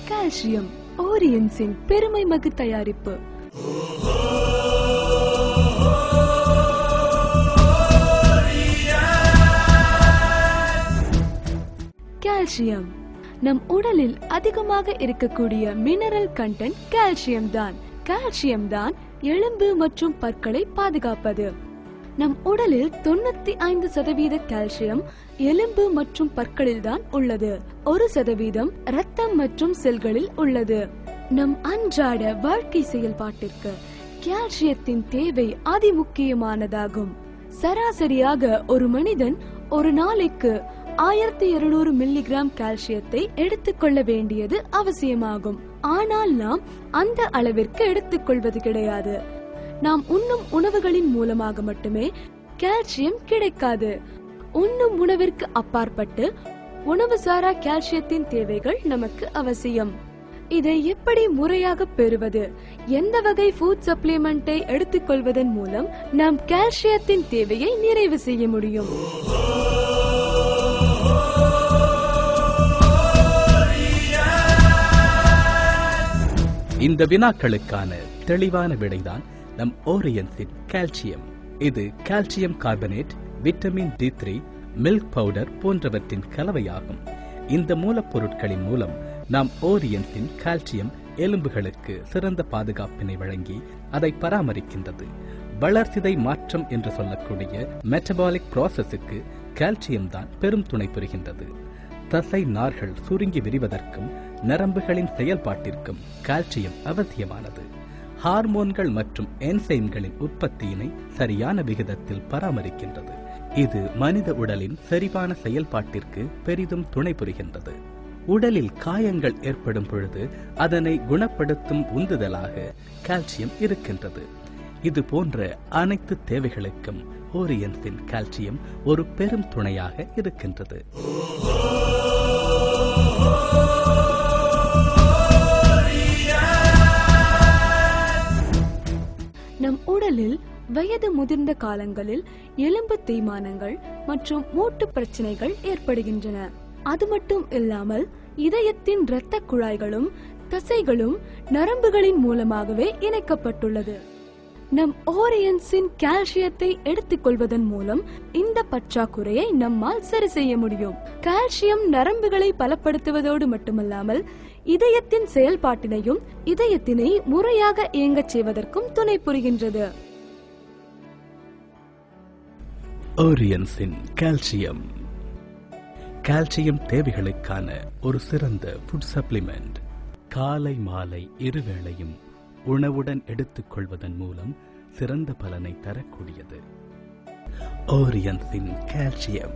Calcium ஓரியன்ஸின் பெருமை மிகு தயாரிப்பு. கால்சியம் நம் உடலில் அதிகமாக இருக்கக்கூடிய மினரல் கண்டென்ட் கால்சியம் தான். கால்சியம் தான் எலும்பு மற்றும் பற்களை பாதுகாப்பது. நம் உடலில் 95% கால்சியம் எலும்பு மற்றும் பற்களில் தான் உள்ளது. 1% ரத்தம் மற்றும் செல்களில் உள்ளது. நம் அன்றாட வாழ்க்கை செயல்பாட்டிற்கு கால்சியத்தின் தேவை அதிமுக்கியமானதாகும். சராசரியாக ஒரு மனிதன் ஒரு நாளைக்கு 1200 மில்லிகிராம் கால்சியத்தை எடுத்துக்கொள்ள வேண்டியது அவசியமாகும். ஆனால் நாம் அந்த அளவிற்கு எடுத்துக்கொள்வது கிடையாது. நாம் உண்ணும் உணவுகளின் மூலமாக மட்டுமே கால்சியம் கிடைக்காது. உண்ணும் உணவிற்கு அப்பாற்பட்டு உணவு சாரா கால்சியத்தின் தேவைகள் நமக்கு அவசியம். இதை எப்படி முறையாக பெறுவது? எந்த வகை ஃபுட் சப்ளிமெண்டை எடுத்துக்கொள்வதன் மூலம் நாம் கால்சியத்தின் தேவையை நிறைவு செய்ய முடியும்? இந்த வினாக்களுக்கான தெளிவான விடைதான் நம் ஓரியன்ஸின் கால்சியம். இது calcium carbonate, vitamin D3, milk powder போன்றவற்றின் கலவையாகும். இந்த மூலப்பொருட்களின் மூலம் நாம் ஓரியன்ஸின் கால்சியம் எலும்புகளுக்கு சிறந்த பாதுகாப்பினை வழங்கி அதை பராமரிக்கின்றது. வளர்சிதை மாற்றம் என்று சொல்லக்கூடிய மெட்டபாலிக் ப்ராசஸுக்கு கால்சியம் தான் பெரும் துணை புரிகின்றது. தசை நார்கள் சுருங்கி விரிவதற்கும் நரம்புகளின் செயல்பாட்டிற்கும் கால்சியம் அவசியமானது. ஹார்மோன்கள் மற்றும் என்சைம்களின் உற்பத்தியினை சரியான விகிதத்தில் பராமரிக்கின்றது. இது மனித உடலின் செரிமான செயல்பாட்டிற்கு பெரிதும் துணை புரிகின்றது. உடலில் காயங்கள் ஏற்படும் பொழுது அதனை குணப்படுத்தும் உந்துதலாக கால்சியம் இருக்கின்றது. இது போன்ற அனைத்து தேவைகளுக்கும் ஓரியன்ஸின் கால்சியம் ஒரு பெரும் துணையாக இருக்கின்றது. நம் உடலில் வயது முதிர்ந்த காலங்களில் எலும்பு தேய்மானங்கள் மற்றும் மூட்டு பிரச்சனைகள் ஏற்படுகின்றன. அது மட்டும் இல்லாமல் இதயத்தின் இரத்த குழாய்களும் தசைகளும் நரம்புகளின் மூலமாகவே இணைக்கப்பட்டுள்ளது. நம் ஓரியன்ஸின் கால்சியத்தை எடுத்துக்கொள்வதன் மூலம் இந்த பற்றாக்குறையை நம்மால் சரி செய்ய முடியும். கால்சியம் நரம்புகளை பலப்படுத்துவதோடு மட்டுமல்லாமல் இதயத்தின் செயல்பாட்டினையும் இதயத்தினை முறையாக இயங்கச் செய்வதற்கும் துணை புரிகின்றது. ஓரியன்ஸின் கால்சியம் கால்சியம் தேவைகளுக்கான ஒரு சிறந்த ஃபுட் சப்ளிமெண்ட். காலை மாலை இருவேளையும் உணவுடன் எடுத்துக்கொள்வதன் மூலம் சிறந்த பலனை தரக்கூடியது. ஓரியன்ஸின் கால்சியம்.